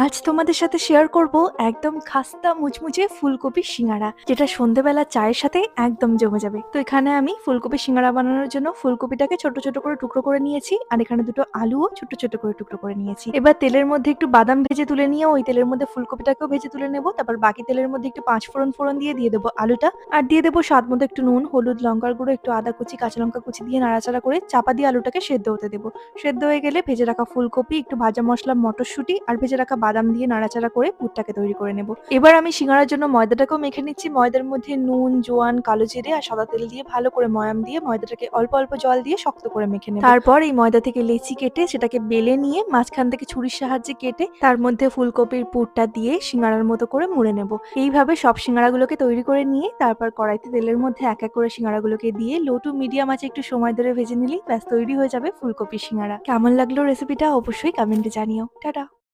আজ তোমাদের সাথে শেয়ার করব একদম খাস্তা মুচমুচে ফুলকপির সিঙ্গারা, যেটা সন্ধেবেলা চায়ের সাথে একদম জমে যাবে। তো এখানে আমি ফুলকপি সিঙ্গারা বানানোর জন্য ফুলকপিটাকে ছোট ছোট করে টুকরো করে নিয়েছি, আর এখানে দুটো আলুও ছোট ছোট করে টুকরো করে নিয়েছি। এবার তেলের মধ্যে একটু বাদাম ভেজে তুলে নিয়ে ওই তেলের মধ্যে ফুলকপিটাকেও ভেজে তুলে নেবো। তারপর বাকি তেলের মধ্যে একটু পাঁচ ফোড়ন ফোড়ন দিয়ে দেবো আলুটা, আর দিয়ে দেবো স্বাদ মতো একটু নুন, হলুদ, লঙ্কার গুঁড়ো, একটু আদা কুচি, কাঁচা লঙ্কা কুচি দিয়ে নাড়াচাড়া করে চাপা দিয়ে আলুটাকে সেদ্ধ হতে দেবো। সেদ্ধ হয়ে গেলে ভেজে রাখা ফুলকপি, একটু ভাজা মশলা, মটরশুঁটি আর ভেজে রাখা বাদাম দিয়ে নাড়াচাড়া করে পুরটাকে তৈরি করে নেব। এবার আমি সিঙ্গারার জন্য ময়দাটাকেও মেখে নিচ্ছি। ময়দার মধ্যে নুন, জোয়ান, কালো জিরে আর সাদা তেল দিয়ে ভালো করে ময়াম দিয়ে ময়দাটাকে অল্প অল্প জল দিয়ে শক্ত করে মেখে নেব। তারপর এই ময়দা থেকে লেচি কেটে সেটাকে বেলে নিয়ে মাঝখান থেকে ছুরির সাহায্যে কেটে তার মধ্যে ফুলকপির পুরটা দিয়ে সিঙ্গারার মতো করে মুড়ে নেব। এইভাবে সব সিঙ্গারাগুলোকে তৈরি করে নিয়ে তারপর কড়াইতে তেলের মধ্যে এক এক করে সিঙ্গারাগুলোকে দিয়ে লো টু মিডিয়াম আঁচে একটু সময় ধরে ভেজে নিলেই ব্যাস তৈরি হয়ে যাবে ফুলকপির সিঙ্গারা। কেমন লাগলো রেসিপিটা অবশ্যই কমেন্টে জানিও। টাটা।